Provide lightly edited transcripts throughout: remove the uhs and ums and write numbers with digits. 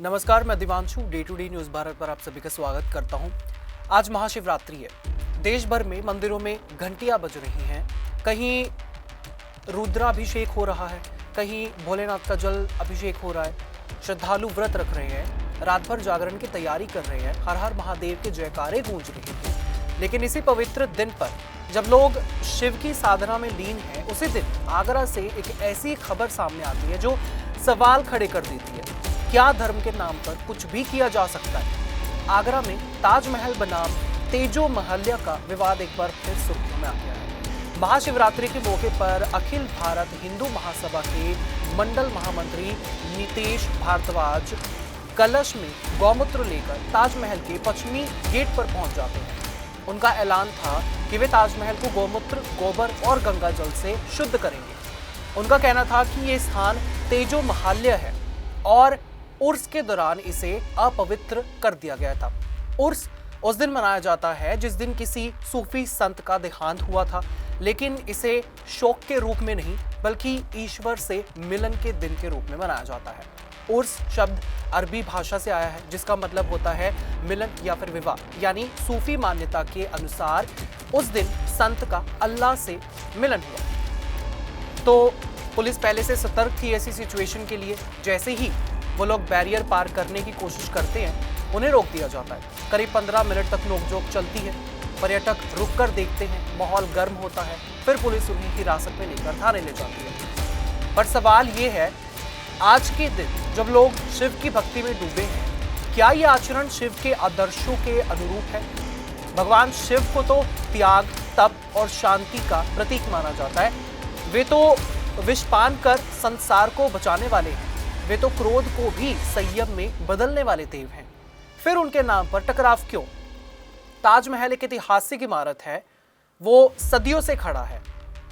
नमस्कार, मैं Divanshu day to day news Bharat पर आप सभी का स्वागत करता हूं। आज महाशिवरात्रि है। देश भर में मंदिरों में घंटियां बज रही हैं। कहीं रुद्राभिषेक हो रहा है, कहीं भोलेनाथ का जल अभिषेक हो रहा है। श्रद्धालु व्रत रख रहे हैं, रात भर जागरण की तैयारी कर रहे हैं, हर हर महादेव के जयकारे गूंज रहे हैं। लेकिन इसी पवित्र दिन पर जब लोग शिव की साधना में लीन हैं, उसी दिन आगरा से एक ऐसी खबर सामने आती है जो सवाल खड़े कर देती है। क्या धर्म के नाम पर कुछ भी किया जा सकता है? आगरा में ताजमहल बनाम तेजो महल्या का विवाद एक बार फिर सुर्खियों में आ गया है। महाशिवरात्रि के मौके पर अखिल भारत हिंदू महासभा के मंडल महामंत्री नीतेश भारद्वाज कलश में गौमूत्र लेकर ताजमहल के पश्चिमी गेट पर पहुंच जाते हैं। उनका ऐलान था कि वे ताजमहल को गौमूत्र, गोबर और गंगा जल से शुद्ध करेंगे। उनका कहना था कि ये स्थान तेजो महल्या है और उर्स के दौरान इसे अपवित्र कर दिया गया था। उर्स उस दिन मनाया जाता है जिस दिन किसी सूफी संत का देहांत हुआ था, लेकिन इसे शोक के रूप में नहीं बल्कि ईश्वर से मिलन के दिन के रूप में मनाया जाता है। उर्स शब्द अरबी भाषा से आया है जिसका मतलब होता है मिलन या फिर विवाह, यानी सूफी मान्यता के अनुसार उस दिन संत का अल्लाह से मिलन हुआ। तो पुलिस पहले से सतर्क थी ऐसी सिचुएशन के लिए। जैसे ही वो लोग बैरियर पार करने की कोशिश करते हैं, उन्हें रोक दिया जाता है। करीब 15 मिनट तक नोकझोंक चलती है। पर्यटक रुककर देखते हैं, माहौल गर्म होता है, फिर पुलिस उन्हें हिरासत में लेकर थाने ले जाती है। पर सवाल ये है, आज के दिन जब लोग शिव की भक्ति में डूबे हैं, क्या ये आचरण शिव के आदर्शों के अनुरूप है? भगवान शिव को तो त्याग, तप और शांति का प्रतीक माना जाता है। वे तो विषपान कर संसार को बचाने वाले हैं। वे तो क्रोध को भी संयम में बदलने वाले देव हैं। फिर उनके नाम पर टकराव क्यों? ताजमहल एक ऐतिहासिक इमारत है, वो सदियों से खड़ा है।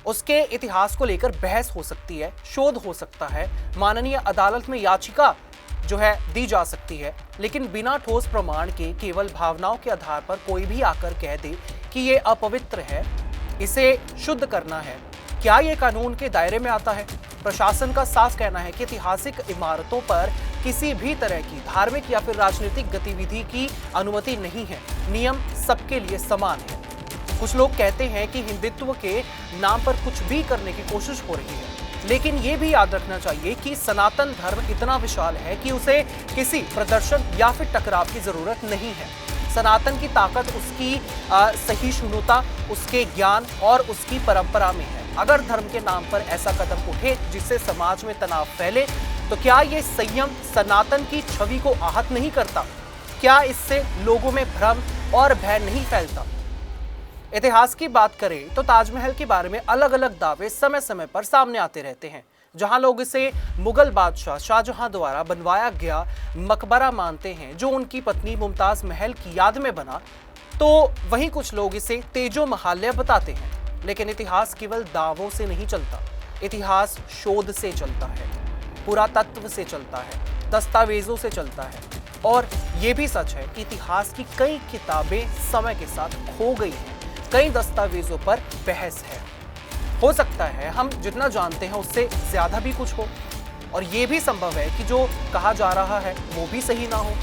उसके इतिहास को लेकर बहस हो सकती है, शोध हो सकता है, माननीय अदालत में याचिका जो है दी जा सकती है, लेकिन बिना ठोस प्रमाण के केवल भावनाओं के आधार पर कोई भी आकर कह दे कि ये अपवित्र है, इसे शुद्ध करना है, क्या ये कानून के दायरे में आता है? प्रशासन का साफ कहना है कि ऐतिहासिक इमारतों पर किसी भी तरह की धार्मिक या फिर राजनीतिक गतिविधि की अनुमति नहीं है। नियम सबके लिए समान है। कुछ लोग कहते हैं कि हिंदुत्व के नाम पर कुछ भी करने की कोशिश हो रही है, लेकिन ये भी याद रखना चाहिए कि सनातन धर्म इतना विशाल है कि उसे किसी प्रदर्शन या फिर टकराव की जरूरत नहीं है। सनातन की ताकत उसकी सहिष्णुता, उसके ज्ञान और उसकी परंपरा में है। अगर धर्म के नाम पर ऐसा कदम उठे जिससे समाज में तनाव फैले, तो क्या ये संयम सनातन की छवि को आहत नहीं करता? क्या इससे लोगों में भ्रम और भय नहीं फैलता? इतिहास की बात करें तो ताजमहल के बारे में अलग अलग दावे समय समय पर सामने आते रहते हैं। जहां लोग इसे मुगल बादशाह शाहजहां द्वारा बनवाया गया मकबरा मानते हैं जो उनकी पत्नी मुमताज महल की याद में बना, तो वहीं कुछ लोग इसे तेजो महल्या बताते हैं। लेकिन इतिहास केवल दावों से नहीं चलता, इतिहास शोध से चलता है, पुरातत्व से चलता है, दस्तावेजों से चलता है। और यह भी सच है कि इतिहास की कई किताबें समय के साथ खो गई हैं, कई दस्तावेजों पर बहस है। हो सकता है हम जितना जानते हैं उससे ज्यादा भी कुछ हो, और यह भी संभव है कि जो कहा जा रहा है वो भी सही ना हो।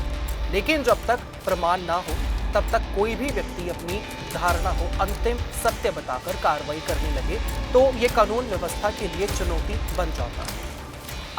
लेकिन जब तक प्रमाण ना हो तब तक कोई भी व्यक्ति अपनी धारणा को अंतिम सत्य बताकर कार्रवाई करने लगे तो ये कानून व्यवस्था के लिए चुनौती बन जाता है।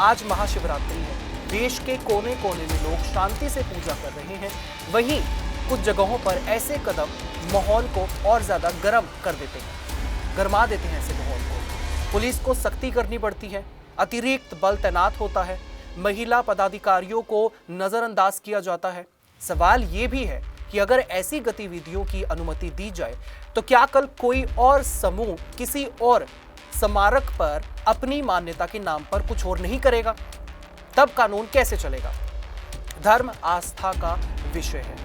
आज महाशिवरात्रि है, देश के कोने कोने में लोग शांति से पूजा कर रहे हैं। वहीं कुछ जगहों पर ऐसे कदम माहौल को और ज्यादा गर्म कर देते हैं, गरमा देते हैं ऐसे माहौल को। पुलिस को सख्ती करनी पड़ती है, अतिरिक्त बल तैनात होता है, महिला पदाधिकारियों को नजरअंदाज किया जाता है। सवाल ये भी है कि अगर ऐसी गतिविधियों की अनुमति दी जाए तो क्या कल कोई और समूह किसी और स्मारक पर अपनी मान्यता के नाम पर कुछ और नहीं करेगा? तब कानून कैसे चलेगा? धर्म आस्था का विषय है,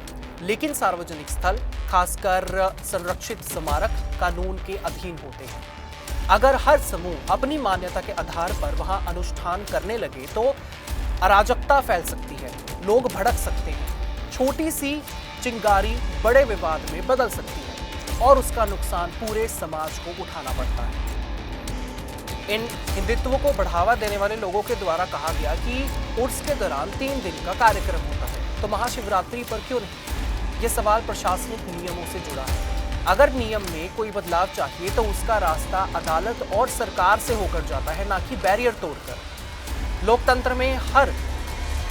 लेकिन सार्वजनिक स्थल, खासकर संरक्षित स्मारक, कानून के अधीन होते हैं। अगर हर समूह अपनी मान्यता के आधार पर वहां अनुष्ठान करने लगे तो अराजकता फैल सकती है, लोग भड़क सकते हैं, छोटी सी चिंगारी बड़े विवाद में बदल सकती है और उसका नुकसान पूरे समाज को उठाना पड़ता है। इन हिंदुत्व को बढ़ावा देने वाले लोगों के द्वारा कहा गया कि उर्स के दौरान 3 दिन का कार्यक्रम होता है, तो महाशिवरात्रि पर क्यों नहीं? ये सवाल प्रशासनिक नियमों से जुड़ा है। अगर नियम में कोई बदलाव चाहिए तो उसका रास्ता अदालत और सरकार से होकर जाता है, ना कि बैरियर तोड़कर। लोकतंत्र में हर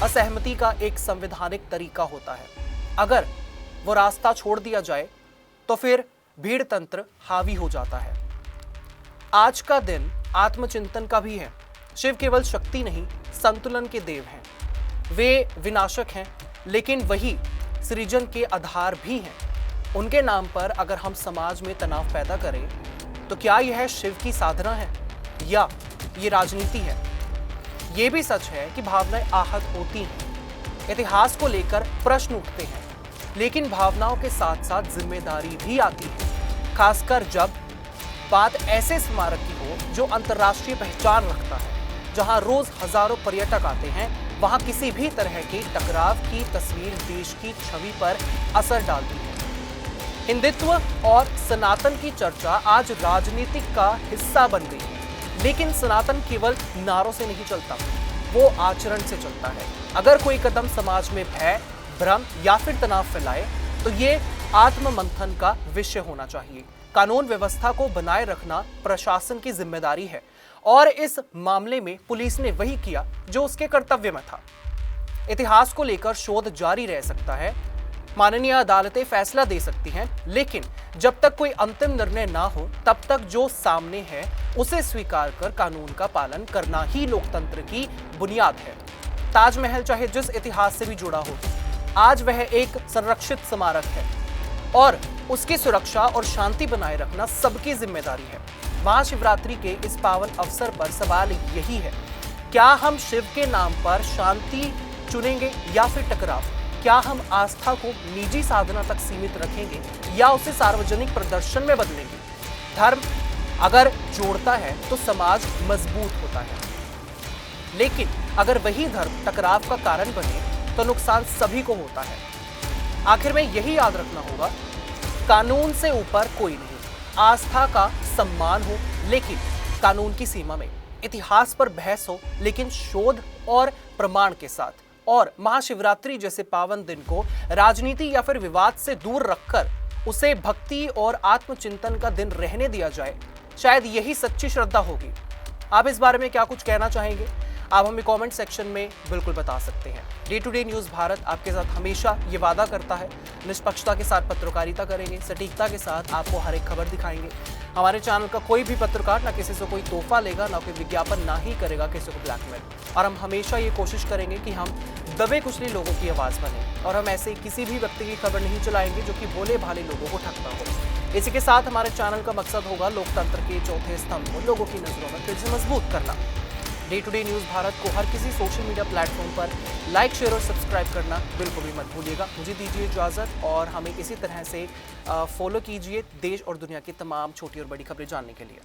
असहमति का एक संवैधानिक तरीका होता है। अगर वो रास्ता छोड़ दिया जाए तो फिर भीड़ तंत्र हावी हो जाता है। आज का दिन आत्मचिंतन का भी है। शिव केवल शक्ति नहीं, संतुलन के देव हैं। वे विनाशक हैं, लेकिन वही सृजन के आधार भी हैं। उनके नाम पर अगर हम समाज में तनाव पैदा करें तो क्या यह शिव की साधना है या ये राजनीति है? ये भी सच है कि भावनाएं आहत होती हैं, इतिहास को लेकर प्रश्न उठते हैं, लेकिन भावनाओं के साथ साथ जिम्मेदारी भी आती है, खासकर जब बात ऐसे स्मारक की हो जो अंतर्राष्ट्रीय पहचान रखता है। जहां रोज हजारों पर्यटक आते हैं, वहां किसी भी तरह के टकराव की तस्वीर देश की छवि पर असर डालती है। हिंदुत्व और सनातन की चर्चा आज राजनीतिक का हिस्सा बन गई है, लेकिन सनातन केवल नारों से नहीं चलता, वो आचरण से चलता है। अगर कोई कदम समाज में भय, भ्रम या फिर तनाव फैलाए तो ये आत्ममंथन का विषय होना चाहिए। कानून व्यवस्था को बनाए रखना प्रशासन की जिम्मेदारी है और इस मामले में पुलिस ने वही किया जो उसके कर्तव्य में था। इतिहास को लेकर शोध जारी रह सकता है, माननीय अदालतें फैसला दे सकती हैं, लेकिन जब तक कोई अंतिम निर्णय ना हो तब तक जो सामने है उसे स्वीकार कर कानून का पालन करना ही लोकतंत्र की बुनियाद है। ताजमहल चाहे जिस इतिहास से भी जुड़ा हो, आज वह एक संरक्षित स्मारक है और उसकी सुरक्षा और शांति बनाए रखना सबकी जिम्मेदारी है। महाशिवरात्रि के इस पावन अवसर पर सवाल यही है, क्या हम शिव के नाम पर शांति चुनेंगे या फिर टकराव? क्या हम आस्था को निजी साधना तक सीमित रखेंगे या उसे सार्वजनिक प्रदर्शन में बदलेंगे? धर्म अगर जोड़ता है तो समाज मजबूत होता है, लेकिन अगर वही धर्म टकराव का कारण बने तो नुकसान सभी को होता है। आखिर में यही याद रखना होगा, कानून से ऊपर कोई नहीं। आस्था का सम्मान हो लेकिन कानून की सीमा में। इतिहास पर बहस हो लेकिन शोध और प्रमाण के साथ। और महाशिवरात्रि जैसे पावन दिन को राजनीति या फिर विवाद से दूर रखकर उसे भक्ति और आत्मचिंतन का दिन रहने दिया जाए, शायद यही सच्ची श्रद्धा होगी। आप इस बारे में क्या कुछ कहना चाहेंगे? आप हमें कमेंट सेक्शन में बिल्कुल बता सकते हैं। Day to day news Bharat आपके साथ हमेशा ये वादा करता है, निष्पक्षता के साथ पत्रकारिता करेंगे, सटीकता के साथ आपको हर एक खबर दिखाएंगे। हमारे चैनल का कोई भी पत्रकार ना किसी से कोई तोहफा लेगा, ना कोई विज्ञापन, ना ही करेगा किसी को ब्लैकमेल। और हम हमेशा ये कोशिश करेंगे कि हम दबे कुचले लोगों की आवाज़ बने और हम ऐसे किसी भी व्यक्ति की खबर नहीं चलाएंगे जो कि भोले भाले लोगों को ठगता हो। इसी के साथ हमारे चैनल का मकसद होगा लोकतंत्र के चौथे स्तंभ को लोगों की नजरों में फिर से मजबूत करना। Day to day news Bharat को हर किसी सोशल मीडिया प्लेटफॉर्म पर लाइक, शेयर और सब्सक्राइब करना बिल्कुल भी मत भूलिएगा। मुझे दीजिए इजाज़त और हमें इसी तरह से फॉलो कीजिए देश और दुनिया की तमाम छोटी और बड़ी खबरें जानने के लिए।